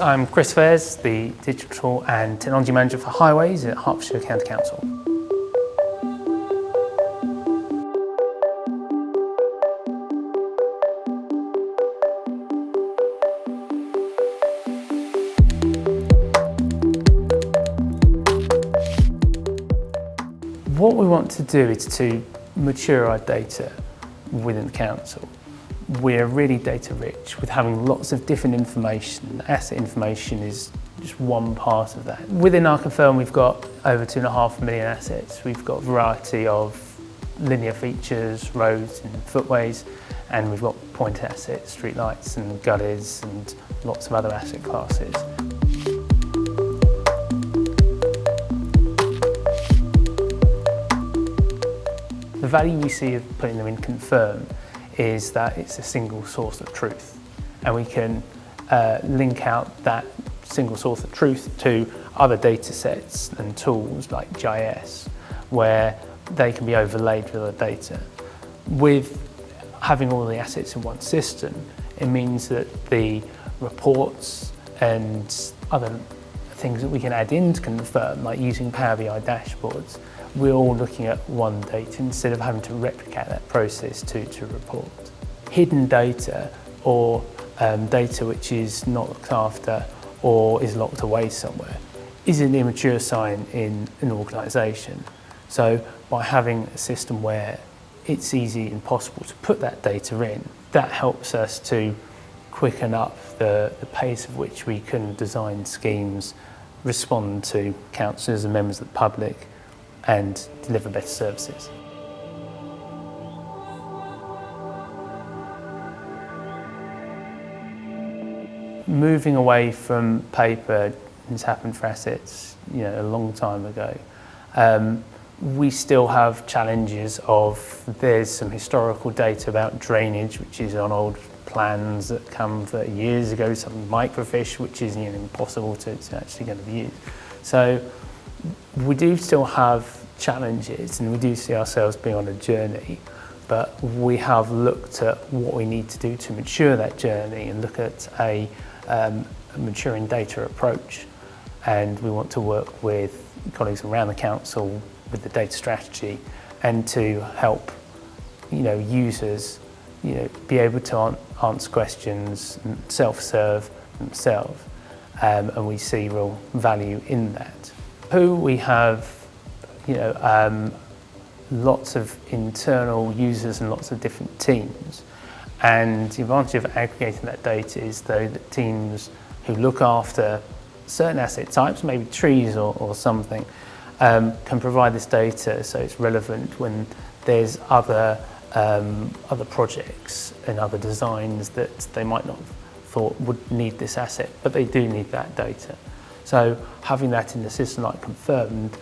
I'm Chris Fairs, the Digital and Technology Manager for Highways at Hertfordshire County Council. What we want to do is to mature our data within the council. We're really data rich with having lots of different information. Asset information is just one part of that. Within our confirm we've got over 2.5 million assets. We've got a variety of linear features, roads and footways, and we've got point assets, streetlights and gutters and lots of other asset classes. The value we see of putting them in confirm is that it's a single source of truth, and we can link out that single source of truth to other data sets and tools like GIS, where they can be overlaid with other data. With having all the assets in one system, it means that the reports and other things that we can add into confirm, like using Power BI dashboards, we're all looking at one data instead of having to replicate that process to report. Hidden data or data which is not looked after or is locked away somewhere is an immature sign in an organisation. So by having a system where it's easy and possible to put that data in, that helps us to quicken up the pace of which we can design schemes, respond to councillors and members of the public, and deliver better services. Moving away from paper has happened for assets, a long time ago. We still have challenges of, there's some historical data about drainage, which is on old plans that come 30 years ago, some microfiche, which is impossible to actually going to be used. So we do still have challenges, and we do see ourselves being on a journey, but we have looked at what we need to do to mature that journey and look at a maturing data approach. And we want to work with colleagues around the council with the data strategy, and to help users be able to answer questions and self-serve themselves, and we see real value in that. We have lots of internal users and lots of different teams, and the advantage of aggregating that data is though that teams who look after certain asset types, maybe trees or something, can provide this data so it's relevant when there's other projects and other designs that they might not have thought would need this asset, but they do need that data. So having that in the system like confirmed,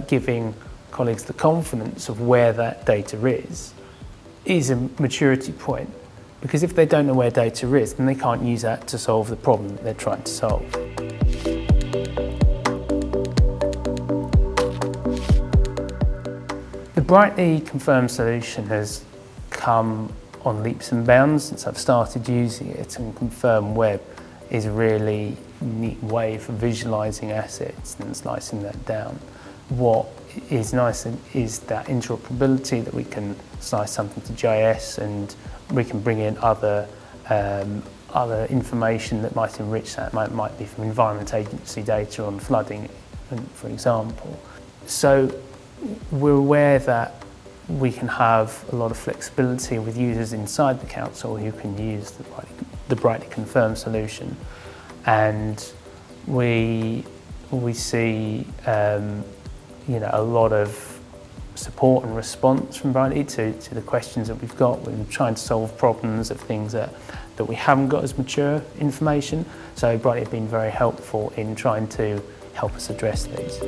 giving colleagues the confidence of where that data is a maturity point, because if they don't know where data is, then they can't use that to solve the problem that they're trying to solve. The Brightly Confirmed solution has come on leaps and bounds since I've started using it, and Confirm Web is a really neat way for visualising assets and slicing that down. What is nice is that interoperability, that we can slice something to GIS and we can bring in other information that might enrich that. Might be from Environment Agency data on flooding, for example. So we're aware that we can have a lot of flexibility with users inside the council who can use the Brightly Confirmed solution, and we see a lot of support and response from Brightly to the questions that we've got. We're trying to solve problems of things that we haven't got as mature information. So Brightly have been very helpful in trying to help us address these.